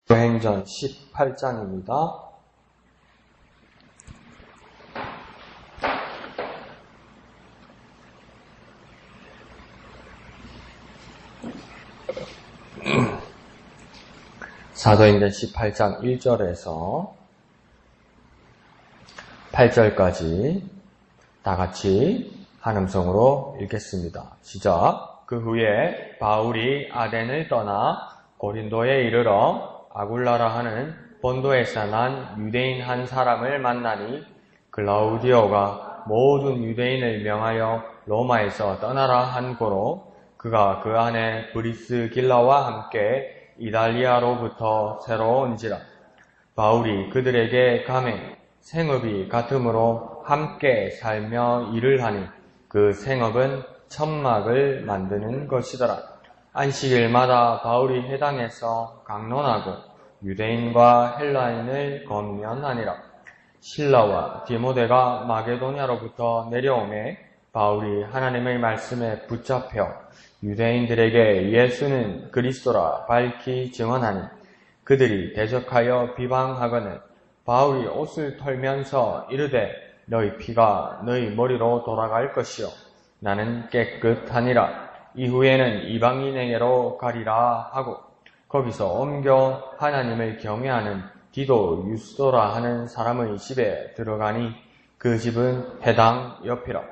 사도행전 18장입니다. 사도행전 18장 1절에서 8절까지 다같이 한음성으로 읽겠습니다. 시작. 그 후에 바울이 아덴을 떠나 고린도에 이르러 아굴라라 하는 본도에서 난 유대인 한 사람을 만나니 글라우디오가 모든 유대인을 명하여 로마에서 떠나라 한 고로 그가 그 안에 브리스길라와 함께 이달리아로부터 새로 온지라. 바울이 그들에게 가매 생업이 같으므로 함께 살며 일을 하니 그 생업은 천막을 만드는 것이더라. 안식일마다 바울이 회당에서 강론하고 유대인과 헬라인을 권면하니라. 실라와 디모데가 마게도냐로부터 내려오매 바울이 하나님의 말씀에 붙잡혀 유대인들에게 예수는 그리스도라 밝히 증언하니 그들이 대적하여 비방하거늘 바울이 옷을 털면서 이르되 너희 피가 너희 머리로 돌아갈 것이요 나는 깨끗하니라. 이후에는 이방인에게로 가리라 하고 거기서 옮겨 하나님을 경외하는 디도 유스도라 하는 사람의 집에 들어가니 그 집은 회당 옆이라.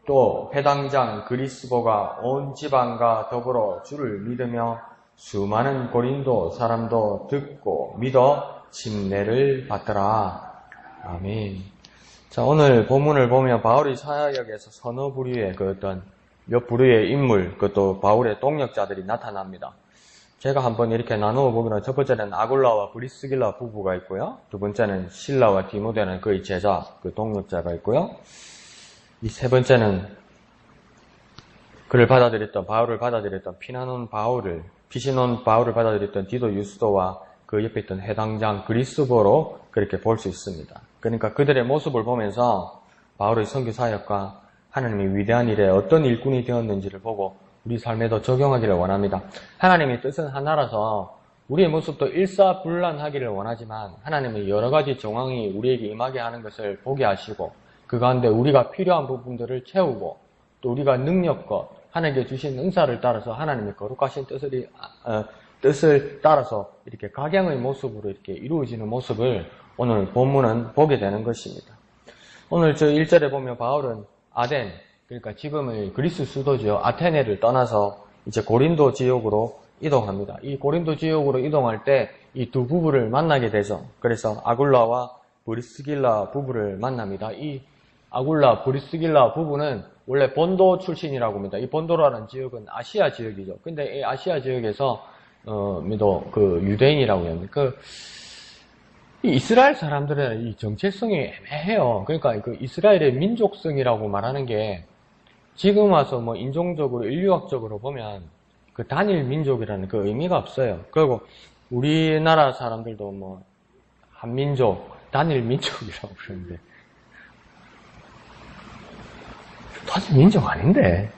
또 회당장 그리스보가 온 지방과 더불어 주를 믿으며 수많은 고린도 사람도 듣고 믿어 침례를 받더라. 아멘. 자, 오늘 본문을 보면 바울이 사역에서 서너 부류의 그 어떤 몇 부류의 인물, 그것도 바울의 동역자들이 나타납니다. 제가 한번 이렇게 나누어 보면 첫 번째는 아굴라와 브리스길라 부부가 있고요. 두 번째는 실라와 디모데는 그의 제자, 그 동역자가 있고요. 이 세 번째는 바울을 받아들였던 피신온 바울을 받아들였던 디도 유스도와 그 옆에 있던 회당장 그리스보로 그렇게 볼 수 있습니다. 그러니까 그들의 모습을 보면서 바울의 선교 사역과 하나님의 위대한 일에 어떤 일꾼이 되었는지를 보고 우리 삶에도 적용하기를 원합니다. 하나님의 뜻은 하나라서 우리의 모습도 일사불란하기를 원하지만 하나님의 여러 가지 정황이 우리에게 임하게 하는 것을 보게 하시고 그 가운데 우리가 필요한 부분들을 채우고 또 우리가 능력과 하나님께 주신 은사를 따라서 하나님의 거룩하신 뜻을 따라서 이렇게 각양의 모습으로 이렇게 이루어지는 모습을 오늘 본문은 보게 되는 것입니다. 오늘 저 1절에 보면 바울은 아덴, 그러니까 지금의 그리스 수도죠. 아테네를 떠나서 이제 고린도 지역으로 이동합니다. 이 고린도 지역으로 이동할 때 이 두 부부를 만나게 되죠. 그래서 아굴라와 브리스길라 부부를 만납니다. 이 아굴라, 브리스길라 부부는 원래 본도 출신이라고 합니다. 이 본도라는 지역은 아시아 지역이죠. 근데 이 아시아 지역에서 그 유대인이라고 합니다. 이 이스라엘 사람들의 이 정체성이 애매해요. 그러니까 그 이스라엘의 민족성이라고 말하는 게 지금 와서 뭐 인종적으로 인류학적으로 보면 그 단일 민족이라는 그 의미가 없어요. 그리고 우리나라 사람들도 뭐 한민족, 단일 민족이라고 그러는데 단일 민족 아닌데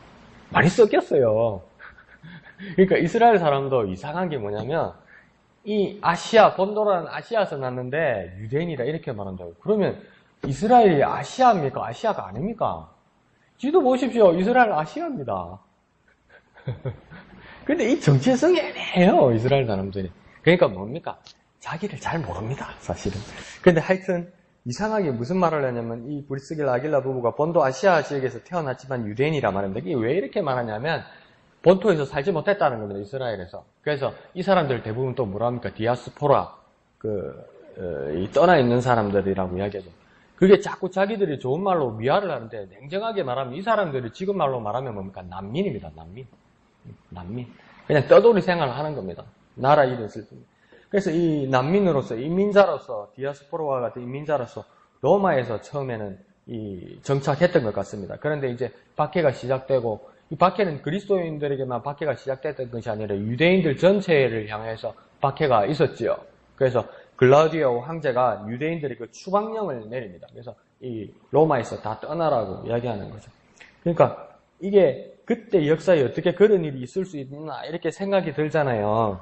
많이 섞였어요. 그러니까 이스라엘 사람도 이상한 게 뭐냐면 이 아시아, 본도라는 아시아에서 났는데 유대인이라 이렇게 말한다고. 그러면 이스라엘이 아시아입니까? 아시아가 아닙니까? 지도 보십시오. 이스라엘 아시아입니다. 근데 이 정체성이 애매해요. 이스라엘 사람들이. 그러니까 뭡니까? 자기를 잘 모릅니다. 사실은. 근데 하여튼 이상하게 무슨 말을 하냐면 이 브리스길라 아길라 부부가 본도 아시아 지역에서 태어났지만 유대인이라 말합니다. 이게 왜 이렇게 말하냐면 본토에서 살지 못했다는 겁니다. 이스라엘에서. 그래서 이 사람들 대부분 또 뭐라 합니까? 디아스포라, 떠나 있는 사람들이라고 이야기하죠. 그게 자꾸 자기들이 좋은 말로 미화를 하는데 냉정하게 말하면 이 사람들이 지금 말로 말하면 뭡니까? 난민입니다. 난민. 그냥 떠돌이 생활을 하는 겁니다. 나라 이름 쓸 뿐. 그래서 이 난민으로서, 이민자로서, 디아스포라와 같은 이민자로서 로마에서 처음에는 정착했던 것 같습니다. 그런데 이제 박해가 시작되고 이 박해는 그리스도인들에게만 박해가 시작됐던 것이 아니라 유대인들 전체를 향해서 박해가 있었지요. 그래서 글라우디오 황제가 유대인들에게 그 추방령을 내립니다. 그래서 이 로마에서 다 떠나라고 이야기하는 거죠. 그러니까 이게 그때 역사에 어떻게 그런 일이 있을 수 있나 이렇게 생각이 들잖아요.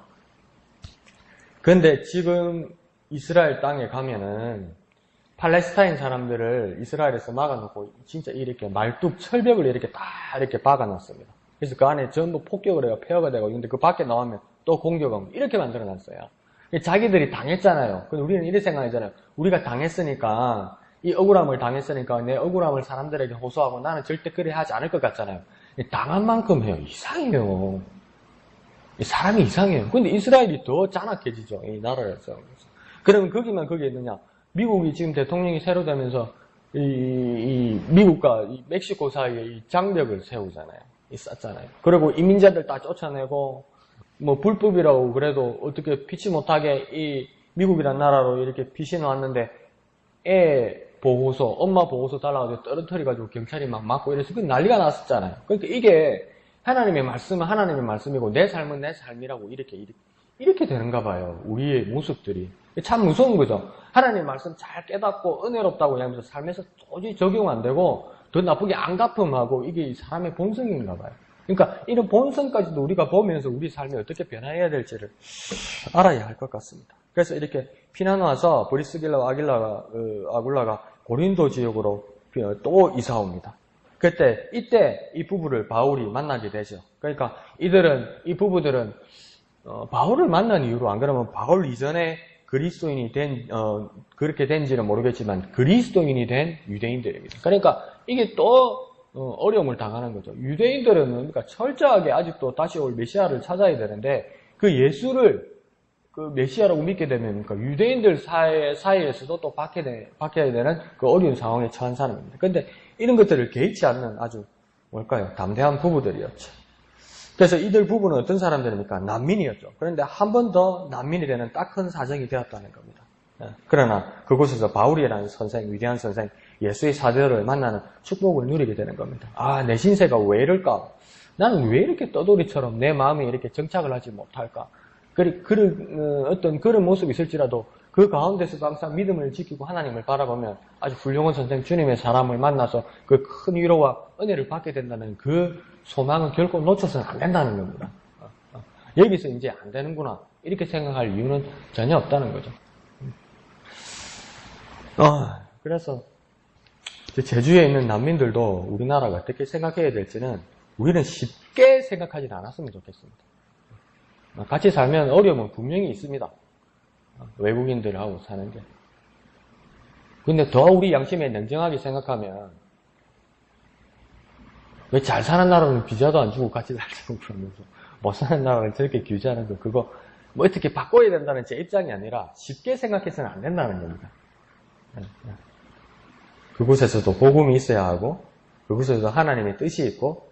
근데 지금 이스라엘 땅에 가면은 팔레스타인 사람들을 이스라엘에서 막아놓고 진짜 이렇게 말뚝 철벽을 이렇게 다 이렇게 박아놨습니다. 그래서 그 안에 전부 폭격을 해요. 폐허가 되고. 근데 그 밖에 나오면 또 공격하고 이렇게 만들어놨어요. 자기들이 당했잖아요. 근데 우리는 이렇게 생각하잖아요. 우리가 당했으니까 이 억울함을 당했으니까 내 억울함을 사람들에게 호소하고 나는 절대 그래 하지 않을 것 같잖아요. 당한 만큼 해요. 이상해요. 사람이 이상해요. 근데 이스라엘이 더 잔악해지죠. 이 나라에서. 그러면 거기만 거기에 있느냐. 미국이 지금 대통령이 새로 되면서 이 미국과 이 멕시코 사이에 이 장벽을 세우잖아요. 쌓잖아요. 그리고 이민자들 다 쫓아내고 뭐 불법이라고 그래도 어떻게 피치 못하게 이 미국이란 나라로 이렇게 피신해 왔는데 애 보호소, 엄마 보호소 달라가지고 떨어뜨려가지고 경찰이 막 막고 이래서 그 난리가 났었잖아요. 그러니까 이게 하나님의 말씀은 하나님의 말씀이고 내 삶은 내 삶이라고 이렇게 되는가 봐요. 우리의 모습들이. 참 무서운 거죠. 하나님의 말씀 잘 깨닫고 은혜롭다고 하면서 삶에서 도저히 적용 안 되고 더 나쁘게 안갚음하고 이게 사람의 본성인가 봐요. 그러니까 이런 본성까지도 우리가 보면서 우리 삶이 어떻게 변화해야 될지를 알아야 할 것 같습니다. 그래서 이렇게 피난 와서 브리스길라와 아굴라가 고린도 지역으로 또 이사 옵니다. 이때 이 부부를 바울이 만나게 되죠. 그러니까 이 부부들은 바울을 만난 이유로 안 그러면 바울 이전에 그리스도인이 그렇게 된지는 모르겠지만 그리스도인이 된 유대인들입니다. 그러니까 이게 또 어려움을 당하는 거죠. 유대인들은 그러니까 철저하게 아직도 다시 올 메시아를 찾아야 되는데 그 예수를 그 메시아라고 믿게 되면 그러니까 유대인들 사이에서도 또 박혀야 되는 그 어려운 상황에 처한 사람입니다. 그런데 이런 것들을 개의치 않는 아주 담대한 부부들이었죠. 그래서 이들 부부는 어떤 사람들입니까? 난민이었죠. 그런데 한 번 더 난민이 되는 딱 큰 사정이 되었다는 겁니다. 그러나 그곳에서 바울이라는 선생, 위대한 선생, 예수의 사도를 만나는 축복을 누리게 되는 겁니다. 아, 내 신세가 왜 이럴까? 나는 왜 이렇게 떠돌이처럼 내 마음이 이렇게 정착을 하지 못할까? 어떤 그런 모습이 있을지라도 그 가운데서도 항상 믿음을 지키고 하나님을 바라보면 아주 훌륭한 선생 주님의 사람을 만나서 그 큰 위로와 은혜를 받게 된다는 그 소망은 결코 놓쳐서는 안 된다는 겁니다. 여기서 이제 안 되는구나 이렇게 생각할 이유는 전혀 없다는 거죠. 그래서 제주에 있는 난민들도 우리나라가 어떻게 생각해야 될지는 우리는 쉽게 생각하지 않았으면 좋겠습니다. 같이 살면 어려움은 분명히 있습니다. 외국인들하고 사는 게. 근데 더 우리 양심에 냉정하게 생각하면 왜 잘 사는 나라는 비자도 안 주고 같이 살자고 그러면서 못 사는 나라는 저렇게 규제하는 거 그거 뭐 어떻게 바꿔야 된다는 제 입장이 아니라 쉽게 생각해서는 안 된다는 겁니다. 그곳에서도 복음이 있어야 하고 그곳에서도 하나님의 뜻이 있고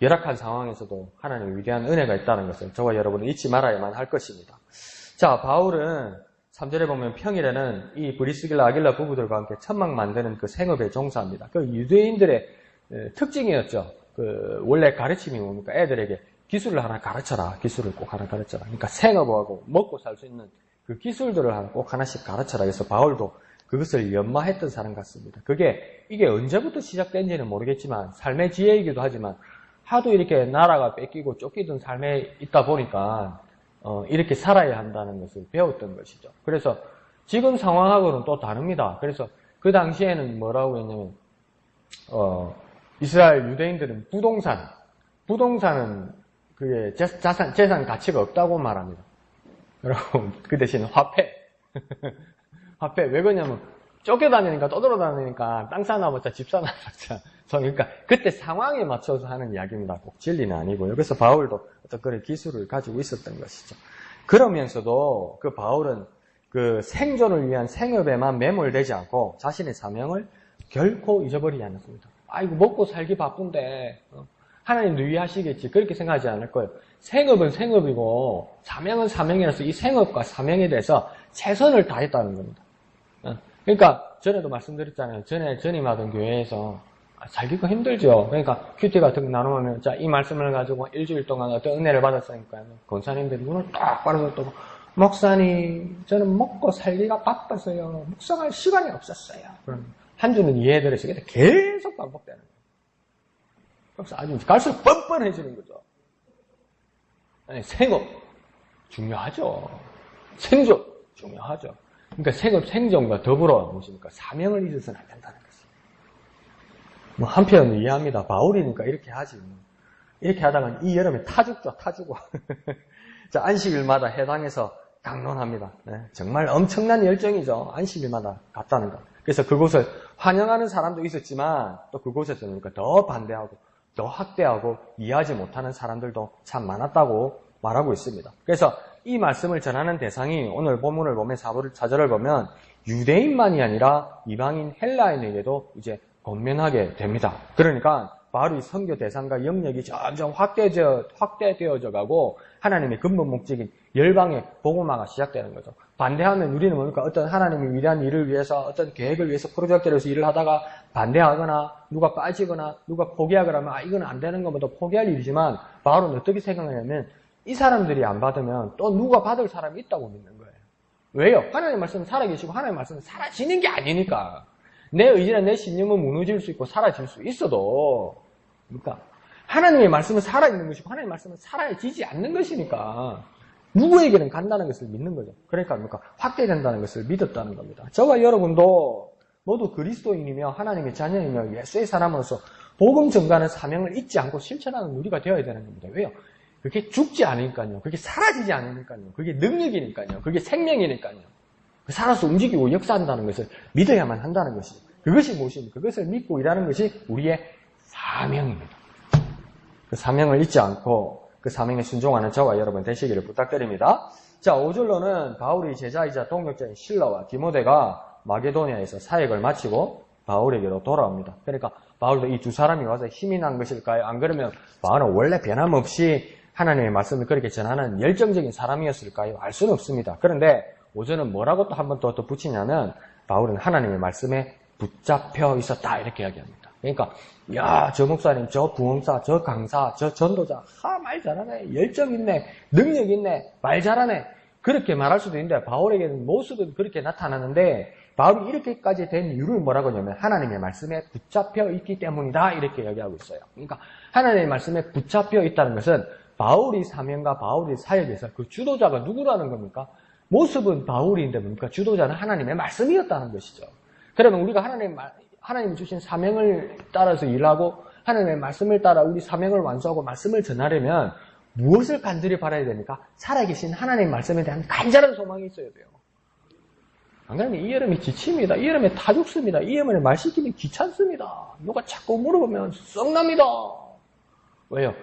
열악한 상황에서도 하나님의 위대한 은혜가 있다는 것을 저와 여러분은 잊지 말아야만 할 것입니다. 자, 바울은 3절에 보면 평일에는 이 브리스길라 아길라 부부들과 함께 천막 만드는 그 생업에 종사합니다. 그 유대인들의 특징이었죠. 원래 가르침이 뭡니까? 애들에게 기술을 하나 가르쳐라. 기술을 꼭 하나 가르쳐라. 그러니까 생업하고 먹고 살 수 있는 그 기술들을 꼭 하나씩 가르쳐라. 그래서 바울도 그것을 연마했던 사람 같습니다. 이게 언제부터 시작된지는 모르겠지만 삶의 지혜이기도 하지만 하도 이렇게 나라가 뺏기고 쫓기던 삶에 있다 보니까 이렇게 살아야 한다는 것을 배웠던 것이죠. 그래서 지금 상황하고는 또 다릅니다. 그래서 그 당시에는 뭐라고 했냐면 이스라엘 유대인들은 부동산은 그게 재산 가치가 없다고 말합니다. 그리고 그 대신 화폐 왜 그러냐면 쫓겨다니니까 떠돌아다니니까 땅 사나보자 집 사나보자 그러니까 그때 상황에 맞춰서 하는 이야기입니다. 꼭 진리는 아니고요. 그래서 바울도 어떤 그런 기술을 가지고 있었던 것이죠. 그러면서도 그 바울은 그 생존을 위한 생업에만 매몰되지 않고 자신의 사명을 결코 잊어버리지 않았습니다. 아이고 먹고 살기 바쁜데 하나님도 위하시겠지 그렇게 생각하지 않을 거예요. 생업은 생업이고 사명은 사명이라서 이 생업과 사명에 대해서 최선을 다했다는 겁니다. 그러니까 전에도 말씀드렸잖아요. 전에 전임하던 교회에서 살기가 힘들죠. 그러니까 큐티 같은 거 나누면 자, 이 말씀을 가지고 일주일 동안 어떤 은혜를 받았으니까 권사님들이 눈을 딱 바라서 또 목사님 저는 먹고 살기가 바빠서요. 묵상할 시간이 없었어요. 그럼 한 주는 이해해드렸어요. 근데 계속 반복되는 거예요. 그래서 아주 갈수록 뻔뻔해지는 거죠. 아니, 생업 중요하죠. 생존 중요하죠. 그러니까 생존과 더불어 무엇입니까? 사명을 잊어서는 안 된다는 것이에요. 뭐 한편은 이해합니다. 바울이니까 이렇게 하지. 이렇게 하다가 이 여름에 타 죽고. 자, 안식일마다 해당해서 강론합니다. 네, 정말 엄청난 열정이죠. 안식일마다 갔다는 것. 그래서 그곳을 환영하는 사람도 있었지만 또 그곳에서는 더 반대하고 더 학대하고 이해하지 못하는 사람들도 참 많았다고 말하고 있습니다. 그래서 이 말씀을 전하는 대상이 오늘 본문을 보면 4절을 보면 유대인만이 아니라 이방인 헬라인에게도 이제 권면하게 됩니다. 그러니까 바로 이 선교 대상과 영역이 점점 확대되어져 가고 하나님의 근본 목적인 열방의 복음화가 시작되는 거죠. 반대하면 우리는 뭡니까? 어떤 하나님의 위대한 일을 위해서 어떤 계획을 위해서 프로젝트를 위해서 일을 하다가 반대하거나 누가 빠지거나 누가 포기하거나 하면 이건 안 되는 것보다 포기할 일이지만 바울은 어떻게 생각하냐면 이 사람들이 안 받으면 또 누가 받을 사람이 있다고 믿는 거예요. 왜요? 하나님의 말씀은 살아계시고 하나님의 말씀은 사라지는 게 아니니까. 내 의지나 내 신념은 무너질 수 있고 사라질 수 있어도 그러니까 하나님의 말씀은 살아있는 것이고 하나님의 말씀은 살아지지 않는 것이니까 누구에게는 간다는 것을 믿는 거죠. 그러니까 확대된다는 것을 믿었다는 겁니다. 저와 여러분도 모두 그리스도인이며 하나님의 자녀이며 예수의 사람으로서 복음 전가하는 사명을 잊지 않고 실천하는 우리가 되어야 되는 겁니다. 왜요? 그게 죽지 않으니까요. 그게 사라지지 않으니까요. 그게 능력이니까요. 그게 생명이니까요. 살아서 움직이고 역사한다는 것을 믿어야만 한다는 것이 그것이 무엇입니까? 그것을 믿고 일하는 것이 우리의 사명입니다. 그 사명을 잊지 않고 그 사명에 순종하는 저와 여러분 되시기를 부탁드립니다. 자, 5절로는 바울의 제자이자 동역자인 실라와 디모데가 마게도니아에서 사역을 마치고 바울에게로 돌아옵니다. 그러니까 바울도 이 두 사람이 와서 힘이 난 것일까요? 안 그러면 바울은 원래 변함없이 하나님의 말씀을 그렇게 전하는 열정적인 사람이었을까요? 알 수는 없습니다. 그런데 5절은 뭐라고 또 한 번 더 붙이냐면 바울은 하나님의 말씀에 붙잡혀 있었다 이렇게 이야기합니다. 그러니까 야, 저 목사님, 저 부흥사, 저 강사, 저 전도자 말 잘하네, 열정 있네, 능력 있네, 말 잘하네 그렇게 말할 수도 있는데 바울에게는 모습은 그렇게 나타나는데 바울이 이렇게까지 된 이유를 뭐라고 하냐면 하나님의 말씀에 붙잡혀 있기 때문이다 이렇게 이야기하고 있어요. 그러니까 하나님의 말씀에 붙잡혀 있다는 것은 바울의 사명과 바울의 사역에서 그 주도자가 누구라는 겁니까? 모습은 바울인데 뭡니까? 주도자는 하나님의 말씀이었다는 것이죠. 그러면 우리가 하나님 주신 사명을 따라서 일하고 하나님의 말씀을 따라 우리 사명을 완수하고 말씀을 전하려면 무엇을 간절히 바라야 됩니까? 살아계신 하나님의 말씀에 대한 간절한 소망이 있어야 돼요. 안 그러면 이 여름이 지칩니다. 이 여름에 다 죽습니다. 이 여름에 말 시키면 귀찮습니다. 누가 자꾸 물어보면 썩납니다. 왜요?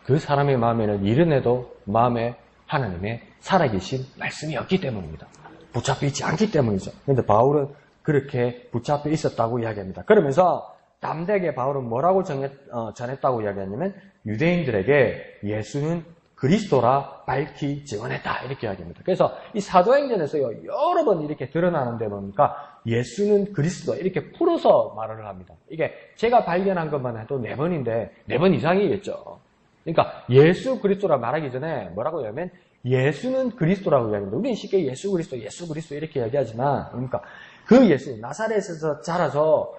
그 사람의 마음에는 이른해도 마음에 하나님의 살아계신 말씀이 없기 때문입니다. 붙잡혀 있지 않기 때문이죠. 그런데 바울은 그렇게 붙잡혀 있었다고 이야기합니다. 그러면서 담대하게 바울은 뭐라고 전했다고 이야기하냐면 유대인들에게 예수는 그리스도라 밝히 증언했다 이렇게 이야기합니다. 그래서 이 사도행전에서요 여러 번 이렇게 드러나는데 뭡니까? 예수는 그리스도 이렇게 풀어서 말을 합니다. 이게 제가 발견한 것만 해도 4번인데 4번 이상이겠죠. 그러니까 예수 그리스도라 말하기 전에 뭐라고 하냐면 예수는 그리스도라고 이야기합니다. 우리는 쉽게 예수 그리스도 이렇게 이야기하지만 그러니까 그 예수 나사렛에서 자라서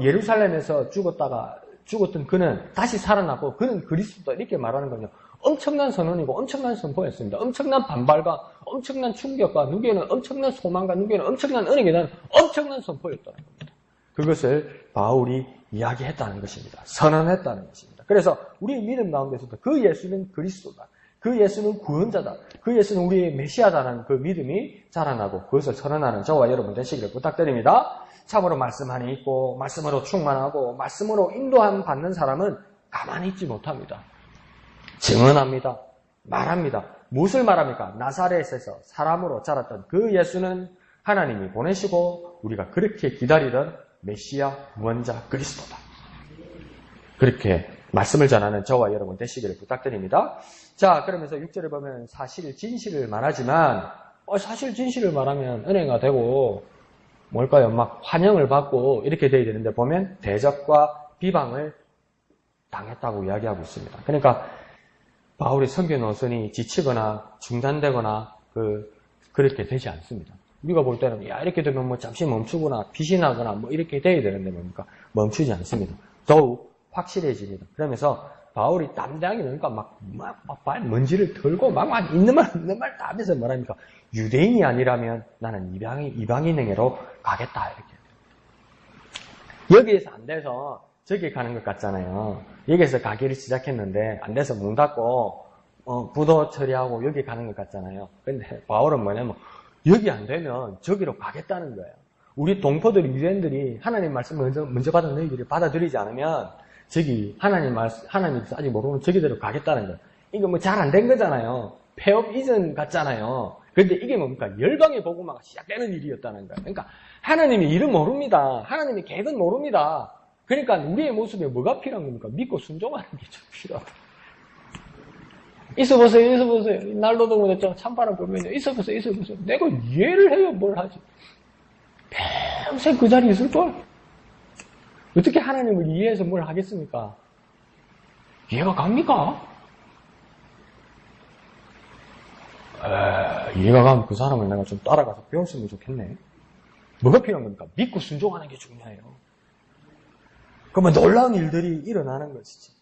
예루살렘에서 죽었던 그는 다시 살아나고 그는 그리스도다 이렇게 말하는 건요. 엄청난 선언이고 엄청난 선포였습니다. 엄청난 반발과 엄청난 충격과 누구에는 엄청난 소망과 누구에는 엄청난 은혜에 대한 엄청난 선포였다는 겁니다. 그것을 바울이 이야기했다는 것입니다. 선언했다는 것입니다. 그래서 우리의 믿음 가운데서도 그 예수는 그리스도다. 그 예수는 구원자다. 그 예수는 우리의 메시아다라는 그 믿음이 자라나고 그것을 선언하는 저와 여러분 되시기를 부탁드립니다. 참으로 말씀 안에 있고 말씀으로 충만하고 말씀으로 인도함 받는 사람은 가만히 있지 못합니다. 증언합니다. 말합니다. 무엇을 말합니까? 나사렛에서 사람으로 자랐던 그 예수는 하나님이 보내시고 우리가 그렇게 기다리던 메시아 무언자 그리스도다. 그렇게 말씀을 전하는 저와 여러분 되시기를 부탁드립니다. 자, 그러면서 6절을 보면 사실 진실을 말하지만 사실 진실을 말하면 은혜가 되고 뭘까요? 막 환영을 받고 이렇게 돼야 되는데 보면 대적과 비방을 당했다고 이야기하고 있습니다. 그러니까 바울의 선교 노선이 지치거나 중단되거나 그렇게 되지 않습니다. 우리가 볼 때는 이렇게 되면 뭐 잠시 멈추거나 빛이 나거나 뭐 이렇게 돼야 되는데 뭡니까? 멈추지 않습니다. 더욱 확실해집니다. 그러면서 바울이 담대하게 그러니까 막 먼지를 털고 막 있는 말 다 하면서 뭐랍니까? 유대인이 아니라면 나는 이방인에게로 가겠다. 이렇게. 여기에서 안 돼서 저기 가는 것 같잖아요. 여기에서 가기를 시작했는데 안 돼서 문 닫고 부도 처리하고 여기 가는 것 같잖아요. 근데 바울은 뭐냐면 여기 안 되면 저기로 가겠다는 거예요. 우리 동포들, 유대인들이 하나님 말씀을 먼저 받은 너희들이 받아들이지 않으면 저기 하나님 아직 모르면 저기대로 가겠다는 거예요. 이거 뭐 잘 안 된 거잖아요. 폐업 이전 같잖아요. 그런데 이게 뭡니까? 열방의 복음화가 시작되는 일이었다는 거예요. 그러니까 하나님의 일은 모릅니다. 하나님의 계획은 모릅니다. 그러니까 우리의 모습에 뭐가 필요한 겁니까? 믿고 순종하는 게 좀 필요하다. 있어보세요. 날로도 못했죠. 찬바람 불면요. 있어보세요. 내가 이해를 해요. 뭘 하지? 평생 그 자리에 있을걸? 어떻게 하나님을 이해해서 뭘 하겠습니까? 이해가 갑니까? 이해가 가면 그 사람을 내가 좀 따라가서 배웠으면 좋겠네. 뭐가 필요한 겁니까? 믿고 순종하는 게 중요해요. 그러면 놀라운 일들이 일어나는 것이지.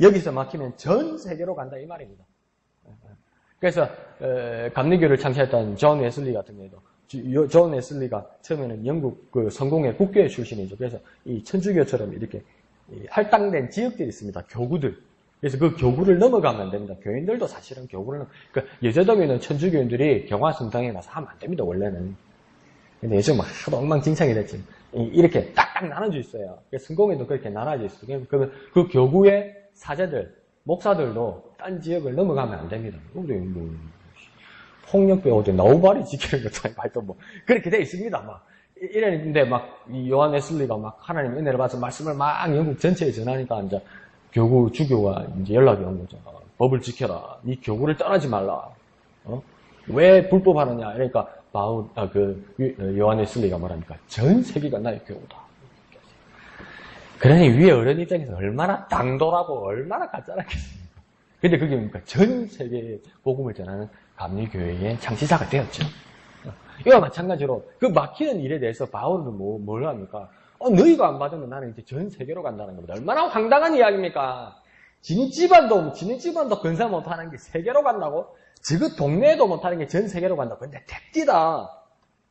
여기서 막히면 전 세계로 간다 이 말입니다. 그래서 감리교를 창시했던 존 웨슬리 같은 경우도 존 웨슬리가 처음에는 영국 그 성공의 국교회 출신이죠. 그래서 이 천주교처럼 이렇게 할당된 지역들이 있습니다. 교구들. 그래서 그 교구를 넘어가면 안 됩니다. 교인들도 사실은 교구를 그러니까 여자동에는 천주교인들이 경화성당에 가서 하면 안 됩니다. 원래는. 근데 요즘 하도 엉망진창이 됐지. 이렇게 딱딱 나눠져 있어요. 성공회도 그렇게 나눠져 있어요. 그러면 그 교구의 사제들, 목사들도 딴 지역을 넘어가면 안 됩니다. 우리 뭐 폭력배 어디 나우바리 지키는 것도 아니고 뭐 그렇게 돼 있습니다. 막 이랬는데 막 이 요한 웨슬리가 막 하나님 은혜를 받아서 말씀을 막 영국 전체에 전하니까 이제 교구 주교가 이제 연락이 온 거죠. 법을 지켜라. 이 교구를 떠나지 말라. 왜 불법하느냐? 그러니까 요한 웨슬리가 말합니까? 전 세계가 나의 교구다. 그러니 위에 어른 입장에서 얼마나 당돌하고 얼마나 가짜라겠습니까? 근데 그게 뭡니까? 전 세계에 복음을 전하는 감리교회의 창시자가 되었죠. 이와 마찬가지로 그 막히는 일에 대해서 바울은 뭘 합니까? 너희가 안 받으면 나는 이제 전 세계로 간다는 겁니다. 얼마나 황당한 이야기입니까? 지네 집안도 건사 못하는 게 세계로 간다고? 그 동네에도 못하는 게 전 세계로 간다고? 근데 택디다.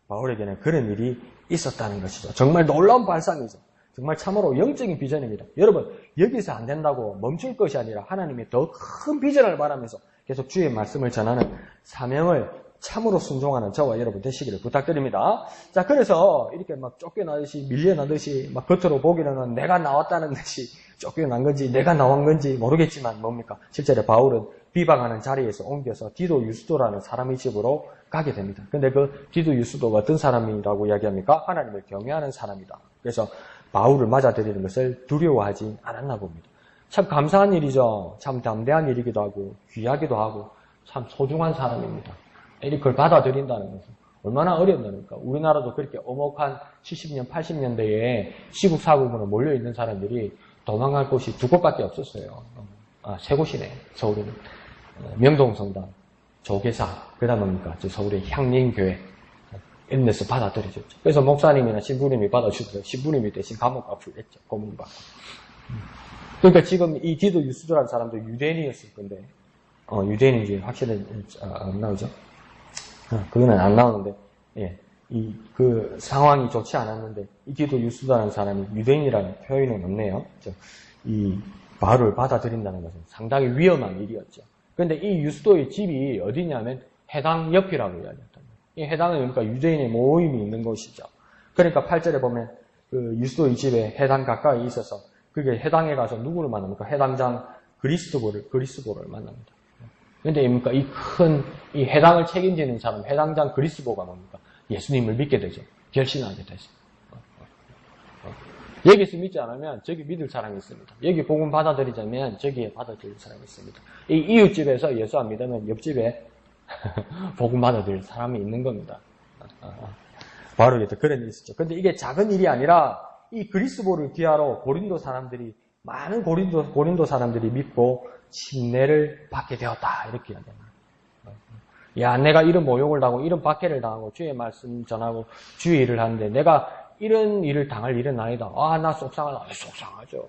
바울에게는 그런 일이 있었다는 것이죠. 정말 놀라운 발상이죠. 정말 참으로 영적인 비전입니다. 여러분, 여기서 안 된다고 멈출 것이 아니라 하나님의 더 큰 비전을 바라면서 계속 주의 말씀을 전하는 사명을 참으로 순종하는 저와 여러분 되시기를 부탁드립니다. 자, 그래서 이렇게 막 쫓겨나듯이 밀려나듯이 막 겉으로 보기로는 내가 나왔다는 듯이 쫓겨난 건지 내가 나온 건지 모르겠지만 뭡니까? 실제로 바울은 비방하는 자리에서 옮겨서 디도 유스도라는 사람의 집으로 가게 됩니다. 근데 그 디도 유스도가 어떤 사람이라고 이야기합니까? 하나님을 경외하는 사람이다. 그래서 바울을 맞아들이는 것을 두려워하지 않았나 봅니다. 참 감사한 일이죠. 참 담대한 일이기도 하고 귀하기도 하고 참 소중한 사람입니다. 이걸 받아들인다는 것은 얼마나 어렵습니까? 우리나라도 그렇게 오목한 70년, 80년대에 시국사국으로 몰려있는 사람들이 도망갈 곳이 두 곳밖에 없었어요. 세 곳이네. 서울에는 명동성당, 조계사, 그 다음 뭡니까? 서울의 향림교회 이런 데서 받아들여졌죠. 그래서 목사님이나 신부님이 받아주셔서 신부님이 대신 감옥값을 냈죠. 고문받고. 그러니까 지금 이 디도 유스도라는 사람도 유대인이었을 건데 유대인인지 확실히 안 나오죠. 그거는 안 나오는데, 예. 그 상황이 좋지 않았는데, 이 디도 유스도라는 사람이 유대인이라는 표현은 없네요. 이 바울을 받아들인다는 것은 상당히 위험한 일이었죠. 그런데 이 유스도의 집이 어디냐면 해당 옆이라고 이야기했다. 이 해당은 그러니까 유대인의 모임이 있는 곳이죠. 그러니까 8절에 보면 그 유스도의 집에 해당 가까이 있어서 그게 해당에 가서 누구를 만납니까? 해당장 그리스보를 만납니다. 근데 뭡니까? 이 해당을 책임지는 사람, 해당장 그리스보가 뭡니까? 예수님을 믿게 되죠. 결신하게 되죠. 여기서 믿지 않으면 저기 믿을 사람이 있습니다. 여기 복음 받아들이자면 저기에 받아들일 사람이 있습니다. 이 이웃집에서 예수 안 믿으면 옆집에 복음 받아들일 사람이 있는 겁니다. 바울에게도 그런 일이 있었죠. 근데 이게 작은 일이 아니라 이 그리스보를 기하러 많은 고린도 사람들이 믿고 침례를 받게 되었다. 이렇게 이야기합니다. 야, 내가 이런 모욕을 당하고 이런 박해를 당하고 주의 말씀 전하고 주의 일을 하는데 내가 이런 일을 당할 일은 아니다. 나 속상하다. 속상하죠.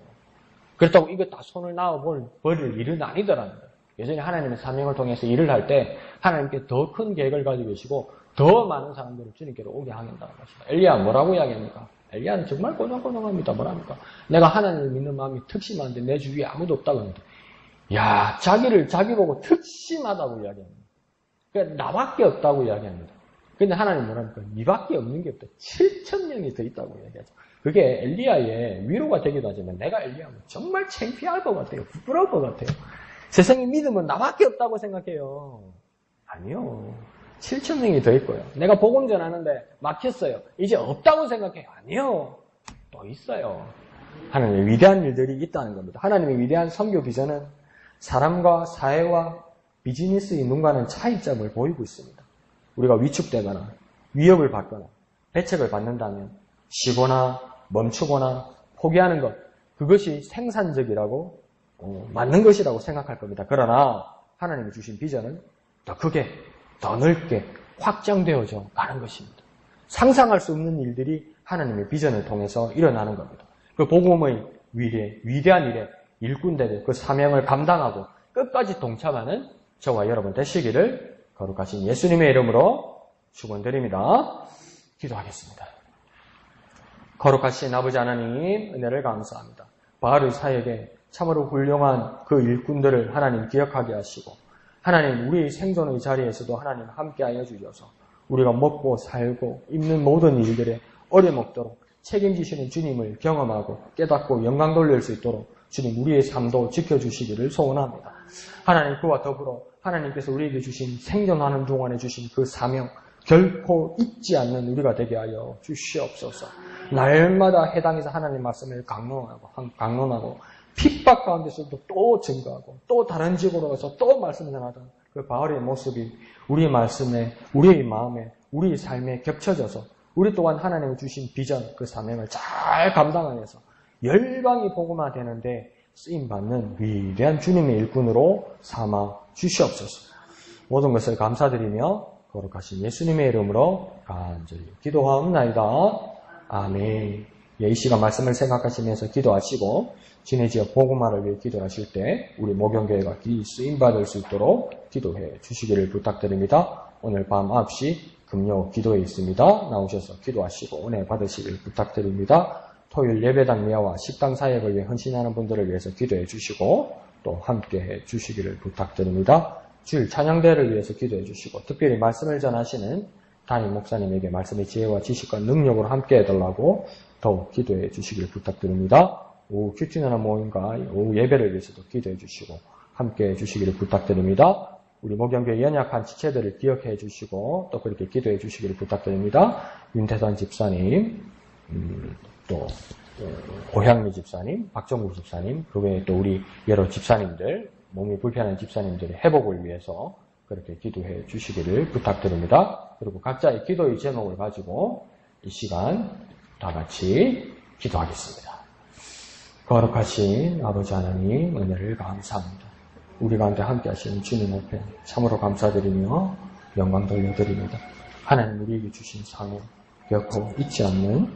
그렇다고 이거 다 손을 놔버릴 일은 아니더라는 거예요. 여전히 하나님의 사명을 통해서 일을 할 때 하나님께 더 큰 계획을 가지고 계시고 더 많은 사람들을 주님께로 오게 하겠다는 것입니다. 엘리야 뭐라고 이야기합니까? 엘리야는 정말 꼬정꼬정합니다. 뭐랍니까? 내가 하나님을 믿는 마음이 특심한데 내 주위에 아무도 없다고 하는데, 야, 자기 보고 특심하다고 이야기합니다. 그러니까 나밖에 없다고 이야기합니다. 근데 하나님 뭐랍니까? 니밖에 없는 게 없다. 7,000명이 더 있다고 이야기하죠. 그게 엘리야의 위로가 되기도 하지만 내가 엘리야면 정말 창피할 것 같아요. 부끄러울 것 같아요. 세상에 믿으면 나밖에 없다고 생각해요. 아니요. 7,000명이 더 있고요. 내가 복음 전하는데 막혔어요. 이제 없다고 생각해요. 아니요. 또 있어요. 하나님의 위대한 일들이 있다는 겁니다. 하나님의 위대한 선교 비전은 사람과 사회와 비즈니스의 눈과는 차이점을 보이고 있습니다. 우리가 위축되거나 위협을 받거나 배척을 받는다면 쉬거나 멈추거나 포기하는 것, 그것이 생산적이라고 맞는 것이라고 생각할 겁니다. 그러나 하나님이 주신 비전은 더 크게, 더 넓게 확장되어져 가는 것입니다. 상상할 수 없는 일들이 하나님의 비전을 통해서 일어나는 겁니다. 그 복음의 위대한 일에 일꾼되고 그 사명을 감당하고 끝까지 동참하는 저와 여러분 되시기를 거룩하신 예수님의 이름으로 축원드립니다. 기도하겠습니다. 거룩하신 아버지 하나님, 은혜를 감사합니다. 바알의 사역에 참으로 훌륭한 그 일꾼들을 하나님 기억하게 하시고, 하나님 우리의 생존의 자리에서도 하나님 함께하여 주셔서 우리가 먹고 살고 입는 모든 일들에 어려먹도록 책임지시는 주님을 경험하고 깨닫고 영광 돌릴 수 있도록 주님 우리의 삶도 지켜주시기를 소원합니다. 하나님 그와 더불어 하나님께서 우리에게 주신 생존하는 동안에 주신 그 사명 결코 잊지 않는 우리가 되게 하여 주시옵소서. 날마다 해당해서 하나님 말씀을 강론하고 핍박 가운데서도 또 증거하고 또 다른 지역으로 가서 또 말씀 전하던 그 바울의 모습이 우리의 말씀에, 우리의 마음에, 우리의 삶에 겹쳐져서 우리 또한 하나님이 주신 비전, 그 사명을 잘 감당하여서 열방이 복음화 되는데 쓰임받는 위대한 주님의 일꾼으로 삼아 주시옵소서. 모든 것을 감사드리며 거룩하신 예수님의 이름으로 간절히 기도하옵나이다. 아멘. 이 시간 말씀을 생각하시면서 기도하시고 진해 지역 복음화를 위해 기도하실 때 우리 모경교회가 쓰임받을 수 있도록 기도해 주시기를 부탁드립니다. 오늘 밤 9시 금요 기도회 있습니다. 나오셔서 기도하시고 은혜 받으시길 부탁드립니다. 토요일 예배당 미화와 식당 사역을 위해 헌신하는 분들을 위해서 기도해 주시고 또 함께해 주시기를 부탁드립니다. 주일 찬양대를 위해서 기도해 주시고 특별히 말씀을 전하시는 담임 목사님에게 말씀의 지혜와 지식과 능력으로 함께 해달라고 더욱 기도해 주시기를 부탁드립니다. 오후 큐티너나 모임과 오후 예배를 위해서도 기도해 주시고 함께 해 주시기를 부탁드립니다. 우리 목영교회 연약한 지체들을 기억해 주시고 또 그렇게 기도해 주시기를 부탁드립니다. 윤태선 집사님, 또 고향미 집사님, 박정국 집사님, 그 외에 또 우리 여러 집사님들, 몸이 불편한 집사님들의 회복을 위해서 그렇게 기도해 주시기를 부탁드립니다. 그리고 각자의 기도의 제목을 가지고 이 시간 다 같이 기도하겠습니다. 거룩하신 아버지 하나님, 은혜를 감사합니다. 우리 가운데 함께 하시는 주님 앞에 참으로 감사드리며 영광 돌려드립니다. 하나님 우리에게 주신 상을 결코 잊지 않는